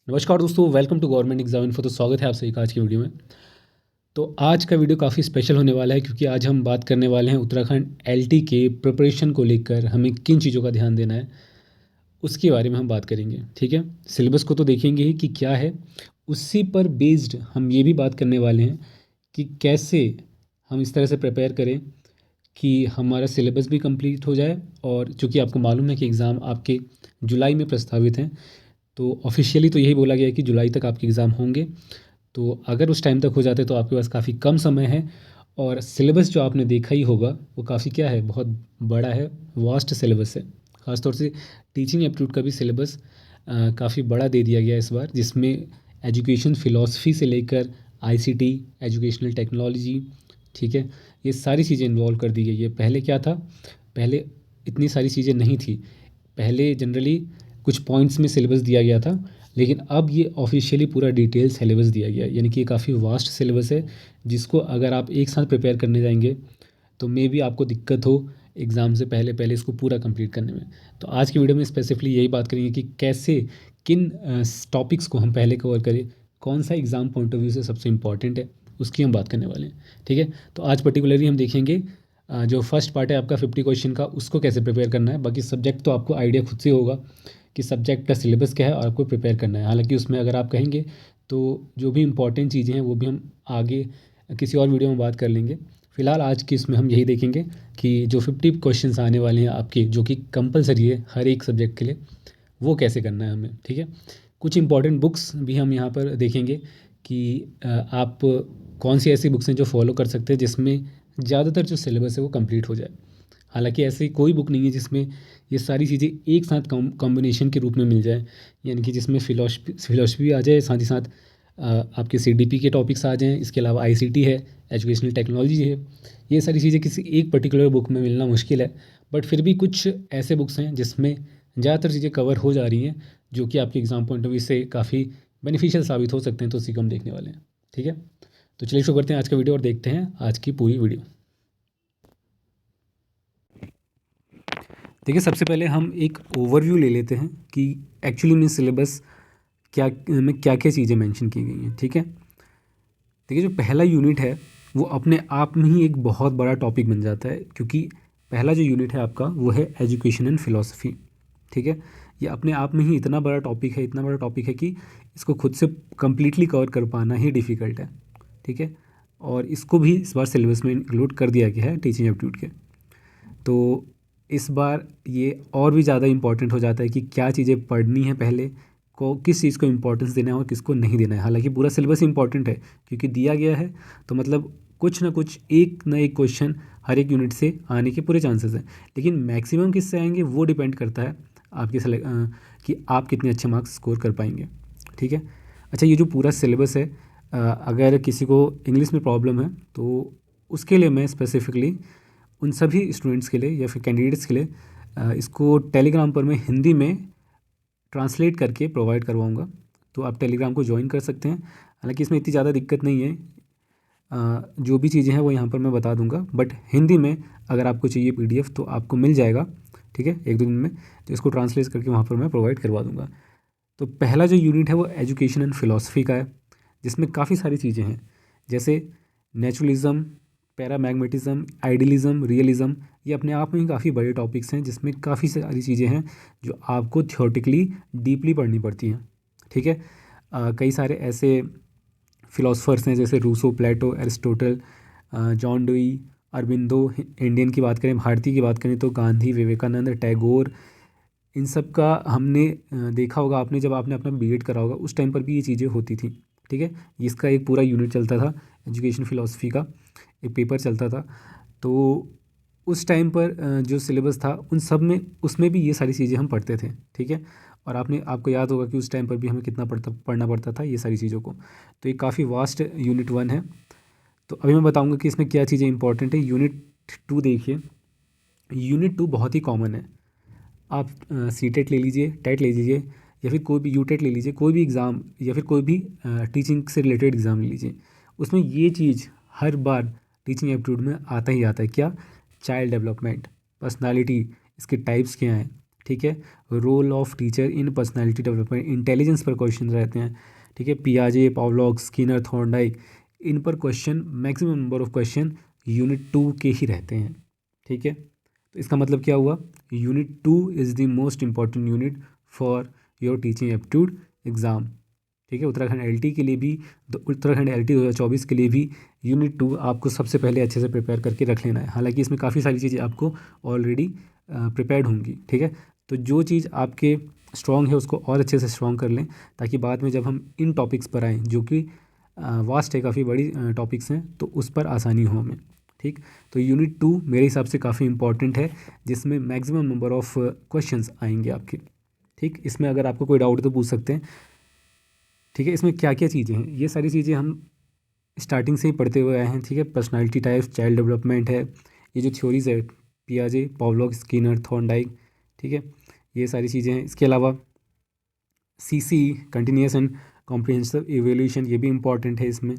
नमस्कार दोस्तों, welcome to government exam info. तो स्वागत है आप सभी का आज की वीडियो में। तो आज का वीडियो काफ़ी स्पेशल होने वाला है क्योंकि आज हम बात करने वाले हैं उत्तराखंड एलटी के प्रिपरेशन को लेकर हमें किन चीज़ों का ध्यान देना है उसके बारे में हम बात करेंगे। ठीक है, सिलेबस को तो देखेंगे ही कि क्या है, उसी पर बेस्ड हम ये भी बात करने वाले हैं कि कैसे हम इस तरह से प्रिपेयर करें कि हमारा सिलेबस भी कंप्लीट हो जाए। और चूँकि आपको मालूम है कि एग्ज़ाम आपके जुलाई में प्रस्तावित हैं, तो ऑफिशियली तो यही बोला गया है कि जुलाई तक आपके एग्ज़ाम होंगे। तो अगर उस टाइम तक हो जाते तो आपके पास काफ़ी कम समय है। और सिलेबस जो आपने देखा ही होगा वो काफ़ी क्या है, बहुत बड़ा है, वास्ट सिलेबस है। ख़ासतौर से टीचिंग एप्टीट्यूड का भी सिलेबस काफ़ी बड़ा दे दिया गया है इस बार, जिसमें एजुकेशन फ़िलॉसफी से लेकर आईसीटी, एजुकेशनल टेक्नोलॉजी, ठीक है, ये सारी चीज़ें इन्वॉल्व कर दी गई है। पहले क्या था, पहले इतनी सारी चीज़ें नहीं थी। पहले जनरली कुछ पॉइंट्स में सिलेबस दिया गया था, लेकिन अब ये ऑफिशियली पूरा डिटेल सिलेबस दिया गया है। यानी कि ये काफ़ी वास्ट सिलेबस है, जिसको अगर आप एक साथ प्रिपेयर करने जाएंगे तो मे बी आपको दिक्कत हो एग्ज़ाम से पहले पहले इसको पूरा कंप्लीट करने में। तो आज की वीडियो में स्पेसिफिकली यही बात करेंगे कि कैसे, किन टॉपिक्स को हम पहले कवर करें, कौन सा एग्ज़ाम पॉइंट ऑफ व्यू से सबसे इंपॉर्टेंट है, उसकी हम बात करने वाले हैं। ठीक है, तो आज पर्टिकुलरली हम देखेंगे जो फर्स्ट पार्ट है आपका 50 क्वेश्चन का, उसको कैसे प्रिपेयर करना है। बाकी सब्जेक्ट तो आपको आइडिया खुद से होगा कि सब्जेक्ट का सिलेबस क्या है और आपको प्रिपेयर करना है। हालांकि उसमें अगर आप कहेंगे तो जो भी इंपॉर्टेंट चीज़ें हैं वो भी हम आगे किसी और वीडियो में बात कर लेंगे। फ़िलहाल आज की इसमें हम यही देखेंगे कि जो 50 क्वेश्चंस आने वाले हैं आपके, जो कि कंपलसरी है हर एक सब्जेक्ट के लिए, वो कैसे करना है हमें। ठीक है, कुछ इंपॉर्टेंट बुक्स भी हम यहाँ पर देखेंगे कि आप कौन सी ऐसी बुक्स हैं जो फॉलो कर सकते हैं जिसमें ज़्यादातर जो सिलेबस है वो कंप्लीट हो जाए। हालांकि ऐसी कोई बुक नहीं है जिसमें ये सारी चीज़ें एक साथ कॉम्बिनेशन के रूप में मिल जाए, यानी कि जिसमें फिलोसफी आ जाए, साथ ही साथ आपके सीडीपी के टॉपिक्स आ जाएं, इसके अलावा आईसीटी है, एजुकेशनल टेक्नोलॉजी है। ये सारी चीज़ें किसी एक पर्टिकुलर बुक में मिलना मुश्किल है, बट फिर भी कुछ ऐसे बुक्स हैं जिसमें ज़्यादातर चीज़ें कवर हो जा रही हैं, जो कि आपके एग्ज़ाम पॉइंट ऑफ व्यू से काफ़ी बेनिफिशियल साबित हो सकते हैं। तो उसी को हम देखने वाले हैं। ठीक है, तो चलिए शुरू करते हैं आज का वीडियो और देखते हैं आज की पूरी वीडियो। देखिए, सबसे पहले हम एक ओवरव्यू ले लेते हैं कि एक्चुअली में सिलेबस में क्या क्या चीज़ें मेंशन की गई हैं। ठीक है, देखिए जो पहला यूनिट है वो अपने आप में ही एक बहुत बड़ा टॉपिक बन जाता है, क्योंकि पहला जो यूनिट है आपका वो है एजुकेशन एंड फिलॉसफी। ठीक है, ये अपने आप में ही इतना बड़ा टॉपिक है, इतना बड़ा टॉपिक है कि इसको खुद से कम्प्लीटली कवर कर पाना ही डिफ़िकल्ट है। ठीक है, और इसको भी इस बार सिलेबस में इंक्लूड कर दिया गया है टीचिंग एप्टीट्यूड के। तो इस बार ये और भी ज़्यादा इम्पॉर्टेंट हो जाता है कि क्या चीज़ें पढ़नी है पहले, को किस चीज़ को इम्पोर्टेंस देना है और किसको नहीं देना है। हालांकि पूरा सिलेबस इंपॉर्टेंट है क्योंकि दिया गया है, तो मतलब कुछ ना कुछ एक ना एक क्वेश्चन हर एक यूनिट से आने के पूरे चांसेस हैं। लेकिन मैक्सिमम किससे आएंगे वो डिपेंड करता है आपके कि आप कितने अच्छे मार्क्स स्कोर कर पाएंगे। ठीक है, अच्छा, ये जो पूरा सिलेबस है, अगर किसी को इंग्लिश में प्रॉब्लम है तो उसके लिए मैं स्पेसिफिकली उन सभी स्टूडेंट्स के लिए या फिर कैंडिडेट्स के लिए इसको टेलीग्राम पर मैं हिंदी में ट्रांसलेट करके प्रोवाइड करवाऊँगा। तो आप टेलीग्राम को ज्वाइन कर सकते हैं। हालांकि इसमें इतनी ज़्यादा दिक्कत नहीं है, जो भी चीज़ें हैं वो यहाँ पर मैं बता दूँगा, बट हिंदी में अगर आपको चाहिए पीडीएफ तो आपको मिल जाएगा। ठीक है, एक दो दिन में, तो इसको ट्रांसलेट करके वहाँ पर मैं प्रोवाइड करवा दूँगा। तो पहला जो यूनिट है वो एजुकेशन एंड फिलॉसफी का है, जिसमें काफ़ी सारी चीज़ें हैं, जैसे नेचुरलिज़म, पैरामैग्नेटिज़म, आइडियलिज़म, रियलिज़म। ये अपने आप में ही काफ़ी बड़े टॉपिक्स हैं जिसमें काफ़ी सारी चीज़ें हैं जो आपको थियोरेटिकली डीपली पढ़नी पड़ती हैं। ठीक है, कई सारे ऐसे फ़िलोसफर्स हैं जैसे Rousseau, Plato, Aristotle, John Dewey, Aurobindo. Indian की बात करें, भारतीय की बात करें तो गांधी, विवेकानंद, टैगोर, इन सब का हमने देखा होगा। आपने जब आपने अपना बीएड करा होगा उस टाइम पर भी ये चीज़ें होती थी। ठीक है, इसका एक पूरा यूनिट चलता था, एजुकेशन फ़िलॉसफी का एक पेपर चलता था। तो उस टाइम पर जो सिलेबस था उन सब में, उसमें भी ये सारी चीज़ें हम पढ़ते थे। ठीक है, और आपको याद होगा कि उस टाइम पर भी हमें कितना पढ़ना पड़ता था ये सारी चीज़ों को। तो ये काफ़ी वास्ट यूनिट 1 है। तो अभी मैं बताऊँगा कि इसमें क्या चीज़ें इंपॉर्टेंट है। यूनिट 2 देखिए, यूनिट 2 बहुत ही कॉमन है। आप सीटेट ले लीजिए, टेट ले लीजिए, या फिर कोई भी यूटेट ले लीजिए, कोई भी एग्ज़ाम या फिर कोई भी टीचिंग से रिलेटेड एग्ज़ाम ले लीजिए, उसमें ये चीज़ हर बार टीचिंग एप्टीट्यूड में आता ही आता है। क्या? चाइल्ड डेवलपमेंट, पर्सनालिटी, इसके टाइप्स क्या हैं। ठीक है। Role of teacher in personality development, intelligence पर क्वेश्चन रहते हैं, ठीक है। पियाजे, पावलॉक, स्किनर, थॉर्नडाइक, इन पर question maximum number of question unit 2 के ही रहते हैं, ठीक है। तो इसका मतलब क्या हुआ, unit 2 is the most important unit for your teaching aptitude exam, ठीक है। उत्तराखंड एलटी के लिए भी, उत्तराखंड एलटी 2024 के लिए भी यूनिट 2 आपको सबसे पहले अच्छे से प्रिपेयर करके रख लेना है। हालांकि इसमें काफ़ी सारी चीज़ें आपको ऑलरेडी प्रिपेयर्ड होंगी, ठीक है। तो जो चीज़ आपके स्ट्रॉन्ग है उसको और अच्छे से स्ट्रॉन्ग कर लें, ताकि बाद में जब हम इन टॉपिक्स पर आएँ, जो कि वास्ट है, काफ़ी बड़ी टॉपिक्स हैं, तो उस पर आसानी हो हमें, ठीक। तो यूनिट 2 मेरे हिसाब से काफ़ी इंपॉर्टेंट है, जिसमें मैक्सिमम नंबर ऑफ क्वेश्चंस आएंगे आपके, ठीक। इसमें अगर आपको कोई डाउट तो पूछ सकते हैं, ठीक है। इसमें क्या क्या चीज़ें हैं, ये सारी चीज़ें हम स्टार्टिंग से ही पढ़ते हुए आए हैं, ठीक है। पर्सनालिटी टाइप्स, चाइल्ड डेवलपमेंट है, ये जो थ्योरीज़ है, पियाजे, पावलॉक, स्किनर, थॉर्नडाइक, ठीक है, ये सारी चीज़ें हैं। इसके अलावा CC, continuous and comprehensive evaluation, ये भी इंपॉर्टेंट है। इसमें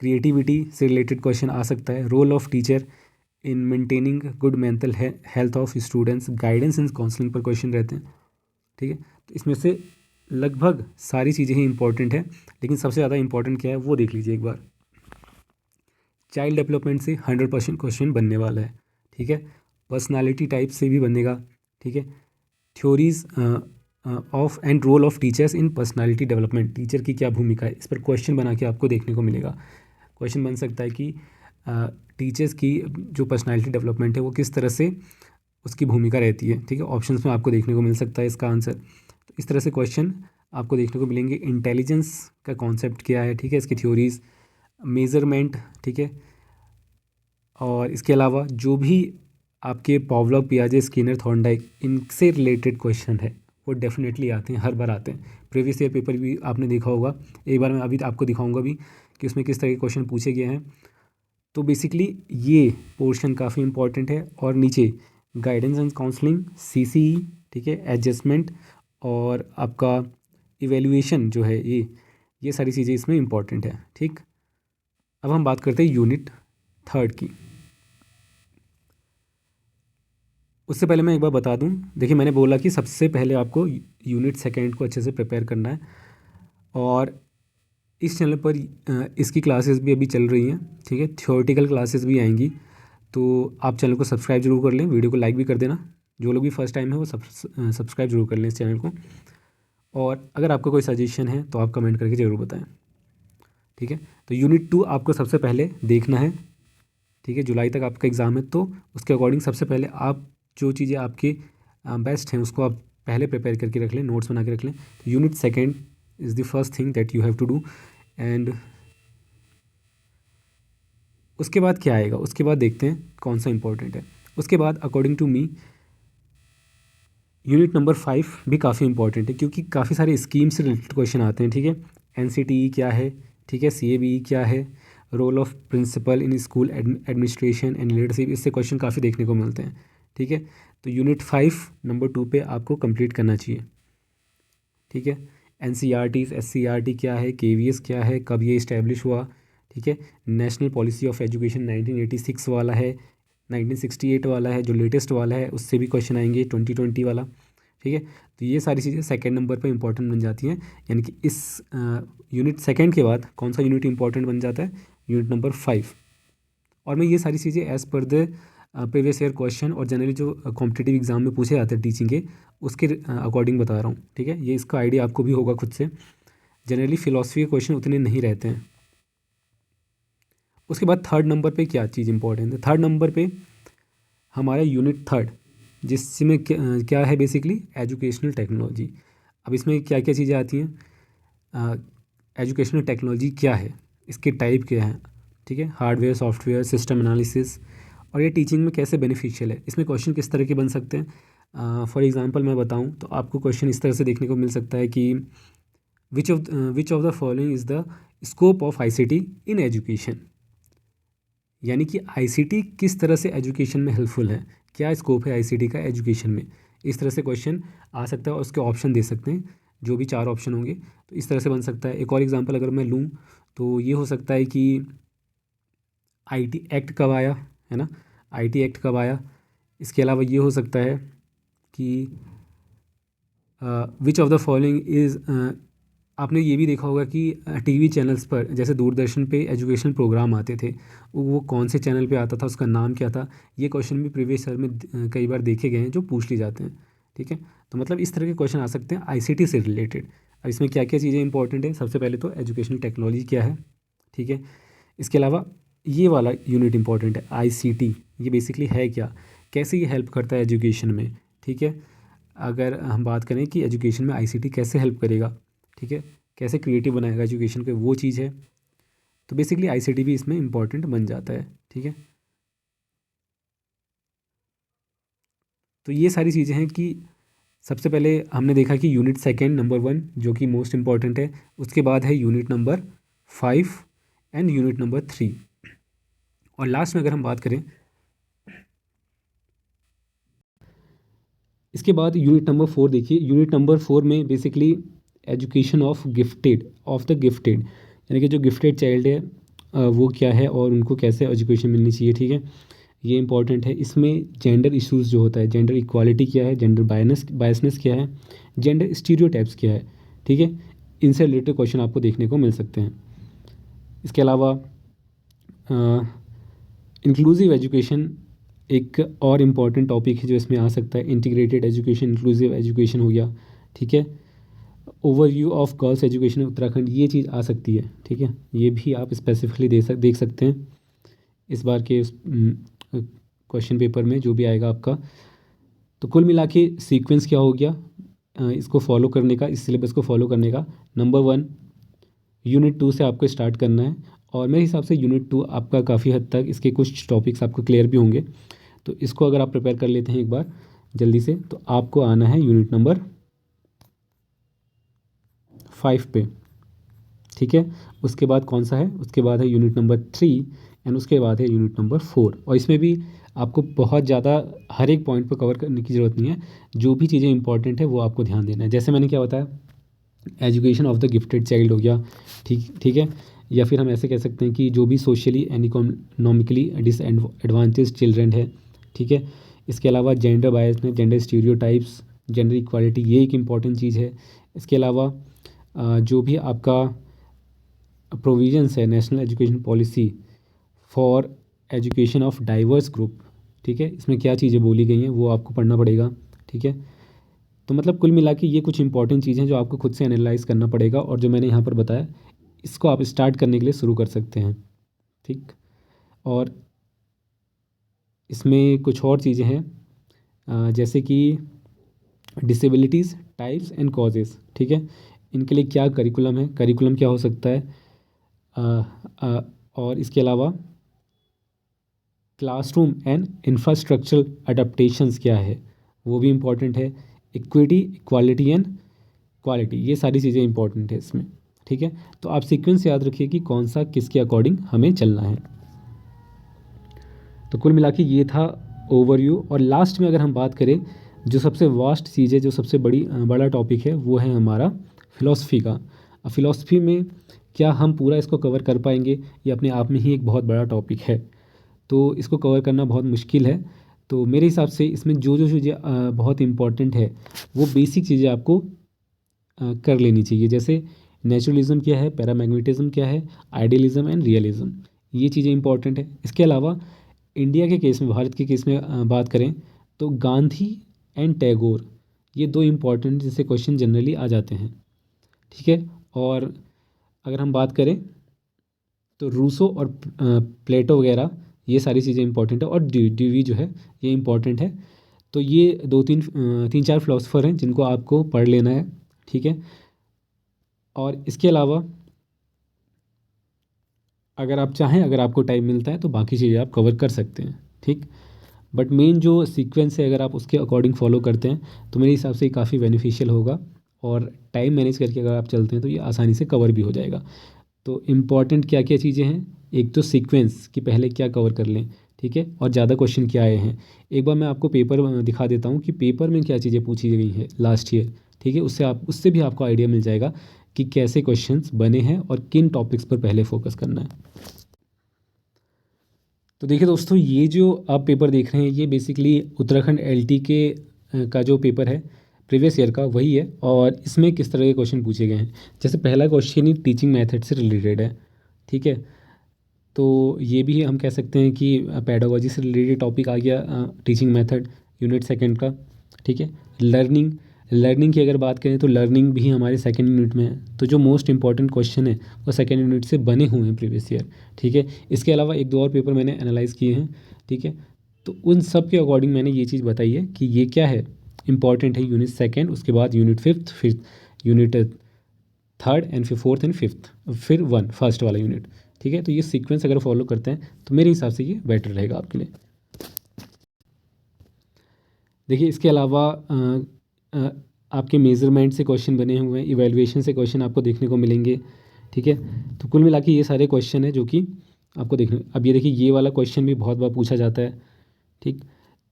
क्रिएटिविटी से रिलेटेड क्वेश्चन आ सकता है। Role of teacher in maintaining good mental health of students, guidance and counselling पर क्वेश्चन रहते हैं, ठीक है। तो इसमें से लगभग सारी चीज़ें ही इंपॉर्टेंट है, लेकिन सबसे ज़्यादा इंपॉर्टेंट क्या है वो देख लीजिए एक बार। चाइल्ड डेवलपमेंट से 100% क्वेश्चन बनने वाला है, ठीक है। पर्सनालिटी टाइप से भी बनेगा, ठीक है। Theories of and role of teachers in personality development, teacher की क्या भूमिका है, इस पर क्वेश्चन बना के आपको देखने को मिलेगा। क्वेश्चन बन सकता है कि टीचर्स की जो पर्सनालिटी डेवलपमेंट है वो किस तरह से उसकी भूमिका रहती है, ठीक है। ऑप्शंस में आपको देखने को मिल सकता है इसका आंसर। तो इस तरह से क्वेश्चन आपको देखने को मिलेंगे। इंटेलिजेंस का कॉन्सेप्ट क्या है, ठीक है, इसकी थ्योरीज, मेज़रमेंट, ठीक है। और इसके अलावा जो भी आपके पावलॉक, पियाजे, स्किनर, थॉर्नडाइक, इनसे रिलेटेड क्वेश्चन है वो डेफिनेटली आते हैं, हर बार आते हैं। प्रीवियस ईयर पेपर भी आपने देखा होगा, एक बार मैं अभी आपको दिखाऊंगा भी कि उसमें किस तरह के क्वेश्चन पूछे गए हैं। तो बेसिकली ये पोर्शन काफ़ी इंपॉर्टेंट है। और नीचे गाइडेंस एंड काउंसलिंग, सीसीई, ठीक है, एडजस्टमेंट और आपका इवेल्युएशन जो है, ये सारी चीज़ें इसमें इंपॉर्टेंट है, ठीक। अब हम बात करते हैं यूनिट 3 की। उससे पहले मैं एक बार बता दूं, देखिए मैंने बोला कि सबसे पहले आपको यूनिट 2 को अच्छे से प्रिपेयर करना है, और इस चैनल पर इसकी क्लासेस भी अभी चल रही हैं, ठीक है। थ्योरेटिकल क्लासेस भी आएंगी, तो आप चैनल को सब्सक्राइब जरूर कर लें, वीडियो को लाइक भी कर देना। जो लोग भी फर्स्ट टाइम है वो सब्सक्राइब जरूर कर लें इस चैनल को। और अगर आपका कोई सजेशन है तो आप कमेंट करके ज़रूर बताएं, ठीक है। तो यूनिट 2 आपको सबसे पहले देखना है, ठीक है। जुलाई तक आपका एग्ज़ाम है, तो उसके अकॉर्डिंग सबसे पहले आप जो चीज़ें आपकी बेस्ट हैं उसको आप पहले प्रिपेयर करके रख लें, नोट्स बना के रख लें। तो unit 2 is the first thing that you have to do. And उसके बाद क्या आएगा, उसके बाद देखते हैं कौन सा इंपॉर्टेंट है। उसके बाद according to me unit number 5 भी काफ़ी इंपॉर्टेंट है, क्योंकि काफ़ी सारे स्कीम से रिलेटेड क्वेश्चन आते हैं, ठीक है। एनसीटीई क्या है, ठीक है, सीएबीई क्या है, role of principal in school administration and leadership, इससे क्वेश्चन काफ़ी देखने को मिलते हैं, ठीक है। तो यूनिट 5 नंबर 2 पे आपको कंप्लीट करना चाहिए, ठीक है। एनसीईआरटी, एससीईआरटी क्या है, केवीएस क्या है, कब ये इस्टेब्लिश हुआ, ठीक है। नेशनल पॉलिसी ऑफ एजुकेशन 1986 वाला है, 1968 वाला है, जो लेटेस्ट वाला है उससे भी क्वेश्चन आएंगे, 2020 वाला, ठीक है। तो ये सारी चीज़ें सेकंड नंबर पे इंपॉर्टेंट बन जाती हैं। यानी कि इस यूनिट 2 के बाद कौन सा यूनिट इंपॉर्टेंट बन जाता है, यूनिट नंबर 5। और मैं ये सारी चीज़ें as per the previous year question और जनरली जो कॉम्पिटिटिव एग्जाम में पूछे जाते हैं टीचिंग के, उसके अकॉर्डिंग बता रहा हूँ, ठीक है। ये इसका आइडिया आपको भी होगा खुद से। जनरली फिलॉसफी के क्वेश्चन उतने नहीं रहते हैं। उसके बाद 3rd नंबर पे क्या चीज़ इंपॉर्टेंट है, 3rd नंबर पे हमारा यूनिट 3, जिसमें क्या है बेसिकली एजुकेशनल टेक्नोलॉजी। अब इसमें क्या क्या चीज़ें आती हैं, एजुकेशनल टेक्नोलॉजी क्या है, इसके टाइप क्या हैं, ठीक है, हार्डवेयर, सॉफ्टवेयर, सिस्टम एनालिसिस, और ये टीचिंग में कैसे बेनिफिशियल है। इसमें क्वेश्चन किस तरह के बन सकते हैं, फॉर एग्जांपल मैं बताऊं तो आपको क्वेश्चन इस तरह से देखने को मिल सकता है कि which of the following is the scope of ICT in education. यानी कि आईसीटी किस तरह से एजुकेशन में हेल्पफुल है, क्या स्कोप है आईसीटी का एजुकेशन में, इस तरह से क्वेश्चन आ सकता है। और उसके ऑप्शन दे सकते हैं, जो भी 4 ऑप्शन होंगे, तो इस तरह से बन सकता है। एक और एग्जांपल अगर मैं लूँ तो ये हो सकता है कि आईटी एक्ट कब आया, है ना, आईटी एक्ट कब आया। इसके अलावा ये हो सकता है कि which of the following is, आपने ये भी देखा होगा कि टीवी चैनल्स पर जैसे दूरदर्शन पे एजुकेशनल प्रोग्राम आते थे, वो कौन से चैनल पे आता था, उसका नाम क्या था। ये क्वेश्चन भी प्रीवियस ईयर में कई बार देखे गए हैं, जो पूछ ली जाते हैं। ठीक है, तो मतलब इस तरह के क्वेश्चन आ सकते हैं आईसीटी से रिलेटेड। अब इसमें क्या क्या चीज़ें इंपॉर्टेंट है, सबसे पहले तो एजुकेशनल टेक्नोलॉजी क्या है। ठीक है, इसके अलावा ये वाला यूनिट इंपॉर्टेंट है आईसीटी। ये बेसिकली है क्या, कैसे ये हेल्प करता है एजुकेशन में। ठीक है, अगर हम बात करें कि एजुकेशन में आईसीटी कैसे हेल्प करेगा, ठीक है, कैसे क्रिएटिव बनाएगा एजुकेशन को, वो चीज़ है। तो बेसिकली आईसीटी भी इसमें इंपॉर्टेंट बन जाता है। ठीक है, तो ये सारी चीज़ें हैं कि सबसे पहले हमने देखा कि यूनिट सेकेंड नंबर 1 जो कि मोस्ट इंपॉर्टेंट है, उसके बाद है unit number 5 and unit number 3, और लास्ट में अगर हम बात करें इसके बाद यूनिट नंबर 4 देखिए। यूनिट नंबर 4 में basically education of the gifted, यानी कि जो गिफ्टेड चाइल्ड है वो क्या है और उनको कैसे एजुकेशन मिलनी चाहिए। ठीक है, ये इंपॉर्टेंट है। इसमें जेंडर इश्यूज जो होता है, जेंडर इक्वालिटी क्या है, जेंडर बायसनेस क्या है, जेंडर स्टीरियोटाइप्स क्या है। ठीक है, इनसे रिलेटेड क्वेश्चन आपको देखने को मिल सकते हैं। इसके अलावा इंक्लूसिव एजुकेशन एक और इम्पॉर्टेंट टॉपिक है जो इसमें आ सकता है। इंटीग्रेटेड एजुकेशन, इंक्लूसिव एजुकेशन हो गया। ठीक है, overview of girls education Uttarakhand, ये चीज़ आ सकती है। ठीक है, ये भी आप स्पेसिफिकली देख सकते हैं इस बार के क्वेश्चन पेपर में जो भी आएगा आपका। तो कुल मिला के सीक्वेंस क्या हो गया इसको फॉलो करने का, इस सिलेबस को फॉलो करने का। नंबर 1 यूनिट 2 से आपको स्टार्ट करना है, और मेरे हिसाब से यूनिट 2 आपका काफ़ी हद तक इसके कुछ टॉपिक्स आपको क्लियर भी होंगे। तो इसको अगर आप प्रिपेयर कर लेते हैं एक बार जल्दी से, तो आपको आना है यूनिट नंबर 5 पे। ठीक है, उसके बाद कौन सा है, उसके बाद है यूनिट नंबर 3 एंड उसके बाद है यूनिट नंबर 4। और इसमें भी आपको बहुत ज़्यादा हर एक पॉइंट पर कवर करने की ज़रूरत नहीं है, जो भी चीज़ें इंपॉर्टेंट है वो आपको ध्यान देना है। जैसे मैंने क्या बताया, education of the gifted child हो गया। ठीक है, या फिर हम ऐसे कह सकते हैं कि जो भी socially and economically disadvantage children है। ठीक है, इसके अलावा gender biasness, gender stereotypes, gender equality, ये एक इम्पॉर्टेंट चीज़ है। इसके अलावा जो भी आपका प्रोविजंस है national education policy for education of diverse group, ठीक है, इसमें क्या चीज़ें बोली गई हैं वो आपको पढ़ना पड़ेगा। ठीक है, तो मतलब कुल मिला के ये कुछ इंपॉर्टेंट चीज़ें जो आपको खुद से एनालाइज करना पड़ेगा, और जो मैंने यहाँ पर बताया इसको आप स्टार्ट करने के लिए शुरू कर सकते हैं। ठीक, और इसमें कुछ और चीज़ें हैं जैसे कि डिसेबिलिटीज़ टाइप्स एंड कॉजेज़। ठीक है, इनके लिए क्या करिकुलम है, करिकुलम क्या हो सकता है, और इसके अलावा क्लासरूम एंड इंफ्रास्ट्रक्चरल अडेप्टेशंस क्या है वो भी इम्पॉर्टेंट है। इक्विटी, इक्वालिटी एंड क्वालिटी, ये सारी चीज़ें इंपॉर्टेंट है इसमें। ठीक है, तो आप सीक्वेंस याद रखिए कि कौन सा किसके अकॉर्डिंग हमें चलना है। तो कुल मिला के ये था ओवरव्यू। और लास्ट में अगर हम बात करें, जो सबसे वास्ट चीज़ है, जो सबसे बड़ा टॉपिक है, वो है हमारा फ़िलॉसफी का। अब फ़िलॉसफी में क्या हम पूरा इसको कवर कर पाएंगे, ये अपने आप में ही एक बहुत बड़ा टॉपिक है, तो इसको कवर करना बहुत मुश्किल है। तो मेरे हिसाब से इसमें जो जो चीज़ें बहुत इम्पॉर्टेंट है वो बेसिक चीज़ें आपको कर लेनी चाहिए। जैसे नेचुरलिज्म क्या है, पैरामैग्नेटिज्म क्या है, आइडियलिज्म एंड रियलिज्म, ये चीज़ें इंपॉर्टेंट है। इसके अलावा इंडिया के केस में, भारत के केस में बात करें तो गांधी एंड टैगोर, ये दो इम्पॉर्टेंट जैसे क्वेश्चन जनरली आ जाते हैं। ठीक है, और अगर हम बात करें तो रूसो और प्लेटो वगैरह, ये सारी चीज़ें इंपॉर्टेंट है, और ड्यूवी जो है ये इंपॉर्टेंट है। तो ये तीन चार फिलोसफर हैं जिनको आपको पढ़ लेना है। ठीक है, और इसके अलावा अगर आप चाहें, अगर आपको टाइम मिलता है तो बाकी चीज़ें आप कवर कर सकते हैं। ठीक, बट मेन जो सीक्वेंस है अगर आप उसके अकॉर्डिंग फॉलो करते हैं तो मेरे हिसाब से ये काफ़ी बेनिफिशियल होगा, और टाइम मैनेज करके अगर आप चलते हैं तो ये आसानी से कवर भी हो जाएगा। तो इम्पॉर्टेंट क्या क्या चीज़ें हैं, एक तो सीक्वेंस कि पहले क्या कवर कर लें। ठीक है, और ज़्यादा क्वेश्चन क्या आए हैं, एक बार मैं आपको पेपर दिखा देता हूँ कि पेपर में क्या चीज़ें पूछी गई हैं लास्ट ईयर। ठीक है, उससे भी आपको आइडिया मिल जाएगा कि कैसे क्वेश्चंस बने हैं और किन टॉपिक्स पर पहले फोकस करना है। तो देखिए दोस्तों, ये जो आप पेपर देख रहे हैं ये बेसिकली उत्तराखंड एलटी के का जो पेपर है, प्रीवियस ईयर का वही है, और इसमें किस तरह के क्वेश्चन पूछे गए हैं। जैसे पहला क्वेश्चन ही टीचिंग मेथड से रिलेटेड है, ठीक है। तो ये भी हम कह सकते हैं कि पेडागोजी से रिलेटेड टॉपिक आ गया, टीचिंग मेथड यूनिट सेकंड का, ठीक है। लर्निंग लर्निंग की अगर बात करें तो लर्निंग भी हमारे सेकंड यूनिट में है। तो जो मोस्ट इंपॉर्टेंट क्वेश्चन है वो सेकंड यूनिट से बने हुए हैं प्रीवियस ईयर, ठीक है। इसके अलावा एक दो और पेपर मैंने एनालाइज़ किए हैं, ठीक है। तो उन सब के अकॉर्डिंग मैंने ये चीज़ बताई है कि ये क्या है, इंपॉर्टेंट है यूनिट सेकेंड, उसके बाद यूनिट फिफ्थ, फिर यूनिट थर्ड एंड फिर फोर्थ एंड फिफ्थ, फिर वन फर्स्ट वाला यूनिट, ठीक है। तो ये सीक्वेंस अगर फॉलो करते हैं तो मेरे हिसाब से ये बेटर रहेगा आपके लिए। देखिए इसके अलावा आपके मेज़रमेंट से क्वेश्चन बने हुए हैं, इवैल्यूएशन से क्वेश्चन आपको देखने को मिलेंगे, ठीक है। तो कुल मिला के ये सारे क्वेश्चन हैं जो कि आपको देखने, अब ये देखिए ये वाला क्वेश्चन भी बहुत बार पूछा जाता है, ठीक।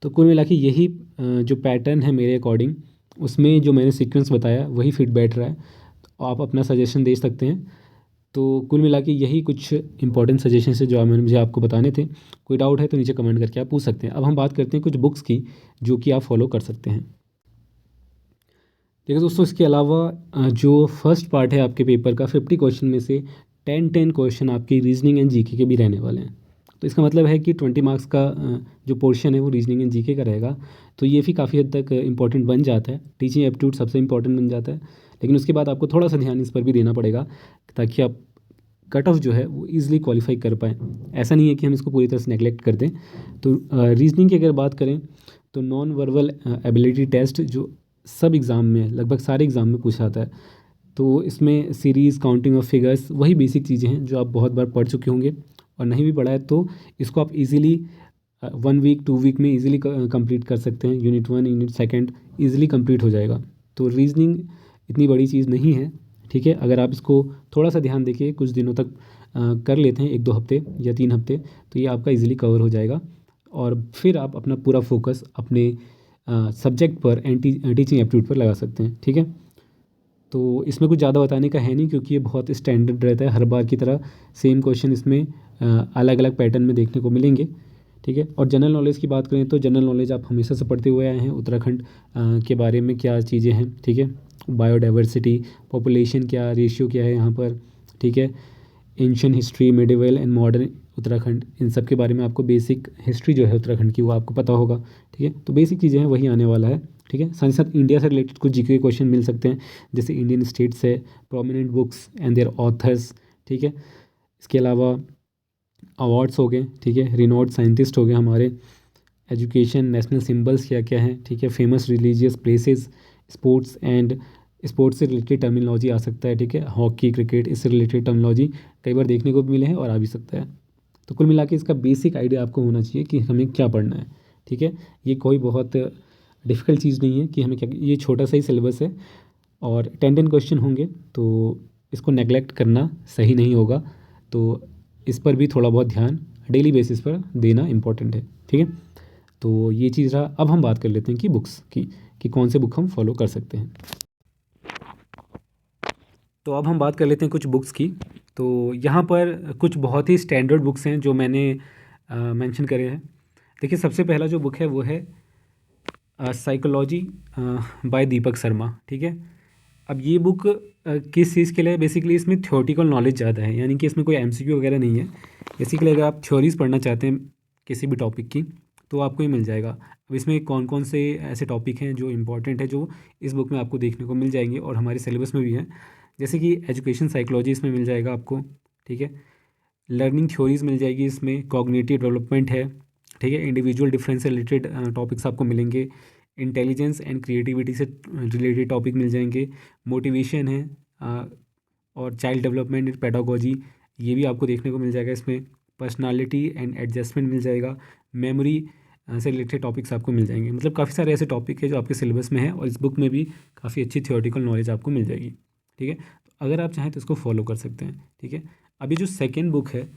तो कुल मिला के यही जो पैटर्न है मेरे अकॉर्डिंग, उसमें जो मैंने सीक्वेंस बताया वही फिट बैठ रहा है। तो आप अपना सजेशन दे सकते हैं। तो कुल मिला के यही कुछ इंपॉर्टेंट सजेशन है जो मैंने मुझे आपको बताने थे। कोई डाउट है तो नीचे कमेंट करके आप पूछ सकते हैं। अब हम बात करते हैं कुछ बुक्स की जो कि आप फॉलो कर सकते हैं। देखिए दोस्तों, इसके अलावा जो फर्स्ट पार्ट है आपके पेपर का, 50 क्वेश्चन में से 10 क्वेश्चन आपकी रीजनिंग एंड जीके के भी रहने वाले हैं। तो इसका मतलब है कि 20 मार्क्स का जो पोर्शन है वो रीजनिंग एंड जीके का रहेगा। तो ये भी काफ़ी हद तक इंपॉर्टेंट बन जाता है। टीचिंग एप्टीट्यूड सबसे इंपॉर्टेंट बन जाता है, लेकिन उसके बाद आपको थोड़ा सा ध्यान इस पर भी देना पड़ेगा ताकि आप कट ऑफ जो है वो ईज़िली क्वालिफाई कर पाएँ। ऐसा नहीं है कि हम इसको पूरी तरह से नेगलेक्ट कर दें। तो रीजनिंग की अगर बात करें तो नॉन वर्बल एबिलिटी टेस्ट जो सब एग्ज़ाम में, लगभग सारे एग्ज़ाम में पूछा जाता है। तो इसमें सीरीज़, काउंटिंग ऑफ फिगर्स, वही बेसिक चीज़ें हैं जो आप बहुत बार पढ़ चुके होंगे, और नहीं भी पढ़ा है तो इसको आप इजीली 1 वीक 2 वीक में इजीली कंप्लीट कर सकते हैं। Unit 1 unit second easily complete हो जाएगा। तो रीजनिंग इतनी बड़ी चीज़ नहीं है, ठीक है। अगर आप इसको थोड़ा सा ध्यान देके कुछ दिनों तक कर लेते हैं, 1-2 हफ्ते या 3 हफ्ते, तो ये आपका इजीली कवर हो जाएगा। और फिर आप अपना पूरा फोकस अपने सब्जेक्ट पर एंड टीचिंग एप्टीट्यूड पर लगा सकते हैं, ठीक है। तो इसमें कुछ ज़्यादा बताने का है नहीं, क्योंकि ये बहुत स्टैंडर्ड रहता है। हर बार की तरह सेम क्वेश्चन इसमें अलग अलग पैटर्न में देखने को मिलेंगे, ठीक है। और जनरल नॉलेज की बात करें तो जनरल नॉलेज आप हमेशा से पढ़ते हुए आए हैं। उत्तराखंड के बारे में क्या चीज़ें हैं, ठीक है। बायोडाइवर्सिटी, पॉपुलेशन क्या, रेशियो क्या है यहाँ पर, ठीक है। Ancient history, medieval and modern Uttarakhand, इन सब के बारे में आपको बेसिक हिस्ट्री जो है उत्तराखंड की वो आपको पता होगा, ठीक है। तो बेसिक चीज़ें हैं वही आने वाला है, ठीक है। साथ ही साथ इंडिया से रिलेटेड कुछ जीके क्वेश्चन मिल सकते हैं, जैसे इंडियन स्टेट्स है, prominent books and their authors, ठीक है। इसके अलावा अवार्ड्स हो गए, ठीक है। रिनोड साइंटिस्ट हो गए हमारे, एजुकेशन, नेशनल सिंबल्स क्या क्या हैं, ठीक है। Famous religious places, sports and sports से रिलेटेड टर्मिनोलॉजी आ सकता है, ठीक है। हॉकी, क्रिकेट, इससे रिलेटेड टर्मिनोलॉजी कई बार देखने को भी मिले हैं और आ भी सकता है। तो कुल मिला के इसका बेसिक आइडिया आपको होना चाहिए कि हमें क्या पढ़ना है, ठीक है। ये कोई बहुत डिफ़िकल्ट चीज़ नहीं है कि हमें क्या, ये छोटा सा ही सिलेबस है और 10 क्वेश्चन होंगे, तो इसको नेगलेक्ट करना सही नहीं होगा। तो इस पर भी थोड़ा बहुत ध्यान डेली बेसिस पर देना इम्पोर्टेंट है, ठीक है। तो ये चीज़ रहा। अब हम बात कर लेते हैं कि बुक्स की, कि कौन से बुक हम फॉलो कर सकते हैं। तो अब हम बात कर लेते हैं कुछ बुक्स की। तो यहाँ पर कुछ बहुत ही स्टैंडर्ड बुक्स हैं जो मैंने मेंशन करे हैं। देखिए सबसे पहला जो बुक है वो है साइकोलॉजी बाय दीपक शर्मा, ठीक है। अब ये बुक किस चीज़ के लिए, बेसिकली इसमें थ्योरेटिकल नॉलेज ज़्यादा है, यानी कि इसमें कोई एमसीक्यू वगैरह नहीं है। बेसिकली अगर आप थ्योरीज पढ़ना चाहते हैं किसी भी टॉपिक की तो आपको ये मिल जाएगा। अब इसमें कौन कौन से ऐसे टॉपिक हैं जो इम्पोर्टेंट है, जो इस बुक में आपको देखने को मिल जाएंगे और हमारे सिलेबस में भी हैं। जैसे कि एजुकेशन साइकोलॉजी इसमें मिल जाएगा आपको, ठीक है। लर्निंग थ्योरीज मिल जाएगी इसमें, कॉग्निटिव डेवलपमेंट है, ठीक है। इंडिविजुअल डिफरेंस से रिलेटेड टॉपिक्स आपको मिलेंगे, इंटेलिजेंस एंड क्रिएटिविटी से रिलेटेड टॉपिक मिल जाएंगे, मोटिवेशन है, और चाइल्ड डेवलपमेंट एंड पेडागोजी, ये भी आपको देखने को मिल जाएगा इसमें। पर्सनालिटी एंड एडजस्टमेंट मिल जाएगा, मेमोरी से रिलेटेड टॉपिक्स आपको मिल जाएंगे। मतलब काफ़ी सारे ऐसे टॉपिक है जो आपके सिलेबस में है और इस बुक में भी काफ़ी अच्छी थ्योरेटिकल नॉलेज आपको मिल जाएगी, ठीक है। तो अगर आप चाहें तो इसको फॉलो कर सकते हैं, ठीक है। अभी जो सेकेंड बुक है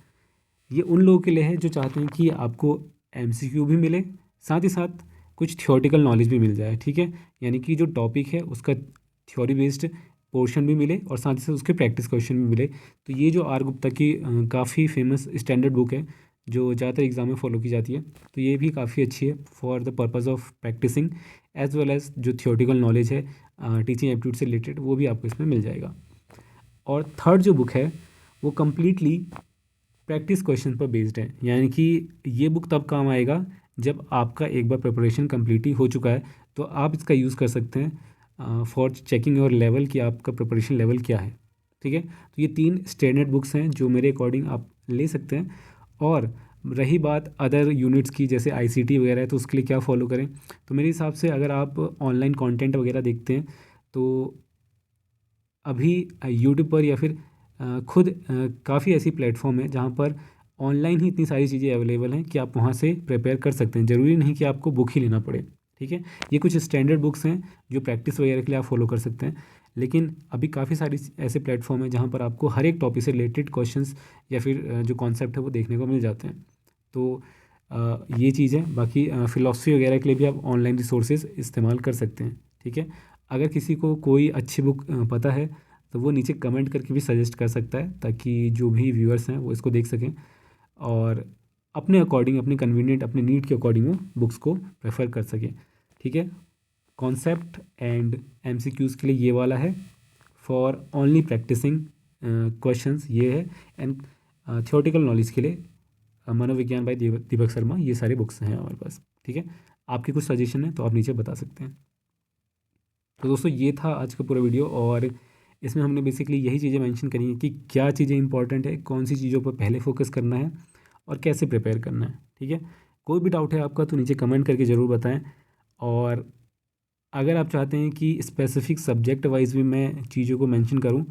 ये उन लोगों के लिए है जो चाहते हैं कि आपको एमसीक्यू भी मिले, साथ ही साथ कुछ थ्योरेटिकल नॉलेज भी मिल जाए, ठीक है। यानी कि जो टॉपिक है उसका थ्योरी बेस्ड पोर्शन भी मिले और साथ ही साथ उसके प्रैक्टिस क्वेश्चन भी मिले। तो ये जो आर गुप्ता की काफ़ी फेमस स्टैंडर्ड बुक है जो ज़्यादातर एग्ज़ाम में फॉलो की जाती है, तो ये भी काफ़ी अच्छी है for the purpose of practising as well as जो थियोरेटिकल नॉलेज है टीचिंग एप्टीट्यूड से रिलेटेड, वो भी आपको इसमें मिल जाएगा। और थर्ड जो बुक है वो कम्प्लीटली प्रैक्टिस क्वेश्चन पर बेस्ड है, यानी कि ये बुक तब काम आएगा जब आपका एक बार प्रिपरेशन कम्प्लीटली हो चुका है, तो आप इसका यूज़ कर सकते हैं फॉर चेकिंग योर लेवल कि आपका प्रिपरेशन लेवल क्या है। ठीक है, तो ये 3 स्टैंडर्ड बुक्स हैं जो मेरे अकॉर्डिंग आप ले सकते हैं। और रही बात अदर यूनिट्स की, जैसे आईसीटी वगैरह है, तो उसके लिए क्या फ़ॉलो करें, तो मेरे हिसाब से अगर आप ऑनलाइन कंटेंट वगैरह देखते हैं तो अभी यूट्यूब पर या फिर खुद काफ़ी ऐसी प्लेटफॉर्म है जहाँ पर ऑनलाइन ही इतनी सारी चीज़ें अवेलेबल हैं कि आप वहाँ से प्रिपेयर कर सकते हैं, ज़रूरी नहीं कि आपको बुक ही लेना पड़े। ठीक है, ये कुछ स्टैंडर्ड बुक्स हैं जो प्रैक्टिस वगैरह के लिए आप फॉलो कर सकते हैं, लेकिन अभी काफ़ी सारी ऐसे प्लेटफॉर्म हैं जहाँ पर आपको हर एक टॉपिक से रिलेटेड क्वेश्चंस या फिर जो कॉन्सेप्ट है वो देखने को मिल जाते हैं। तो ये चीज़ है। बाकी फ़िलासफ़ी वगैरह के लिए भी आप ऑनलाइन रिसोर्सेज इस्तेमाल कर सकते हैं। ठीक है, अगर किसी को कोई अच्छी बुक पता है तो वो नीचे कमेंट करके भी सजेस्ट कर सकता है, ताकि जो भी व्यूअर्स हैं वो इसको देख सकें और अपने अकॉर्डिंग, अपने कन्वीनियंट, अपने नीड के अकॉर्डिंग वो बुक्स को प्रेफर कर सकें। ठीक है, कॉन्सेप्ट एंड एमसीक्यूज़ के लिए ये वाला है, फॉर ओनली प्रैक्टिसिंग क्वेश्चंस ये है, एंड थियोरेटिकल नॉलेज के लिए मनोविज्ञान बाय दीपक शर्मा, ये सारे बुक्स हैं हमारे पास। ठीक है, आपके कुछ सजेशन है तो आप नीचे बता सकते हैं। तो दोस्तों ये था आज का पूरा वीडियो, और इसमें हमने बेसिकली यही चीज़ें मेंशन करी हैं कि क्या चीज़ें इंपॉर्टेंट है, कौन सी चीज़ों पर पहले फोकस करना है और कैसे प्रिपेयर करना है। ठीक है, कोई भी डाउट है आपका तो नीचे कमेंट करके ज़रूर बताएं, और अगर आप चाहते हैं कि स्पेसिफिक सब्जेक्ट वाइज भी मैं चीज़ों को मेंशन करूं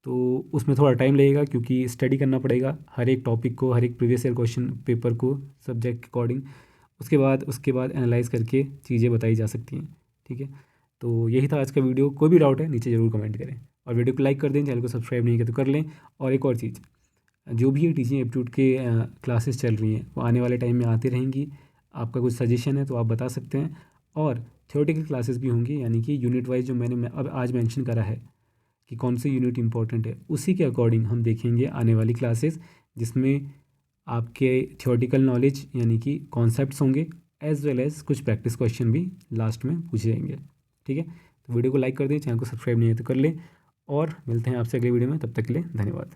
तो उसमें थोड़ा टाइम लगेगा, क्योंकि स्टडी करना पड़ेगा हर एक टॉपिक को, हर एक प्रीवियस ईयर क्वेश्चन पेपर को सब्जेक्ट के अकॉर्डिंग। उसके बाद एनालाइज करके चीज़ें बताई जा सकती हैं। ठीक है, तो यही था आज का वीडियो। कोई भी डाउट है नीचे ज़रूर कमेंट करें, और वीडियो को लाइक कर दें, चैनल को सब्सक्राइब नहीं किया तो कर लें। और एक और चीज़, जो भी टीचिंग एप्टीट्यूड के क्लासेस चल रही हैं वो आने वाले टाइम में आती रहेंगी। आपका कुछ सजेशन है तो आप बता सकते हैं, और थियोरेटिकल क्लासेस भी होंगी, यानी कि यूनिट वाइज जो मैंने अब आज मेंशन करा है कि कौन सी यूनिट इंपॉर्टेंट है, उसी के अकॉर्डिंग हम देखेंगे आने वाली क्लासेस, जिसमें आपके थियोरेटिकल नॉलेज यानी कि कॉन्सेप्ट्स होंगे, एज वेल एज़ कुछ प्रैक्टिस क्वेश्चन भी लास्ट में पूछे जाएंगे। ठीक है, तो वीडियो को लाइक कर दें, चैनल को सब्सक्राइब नहीं है तो कर लें, और मिलते हैं आपसे अगले वीडियो में। तब तक के लिए धन्यवाद।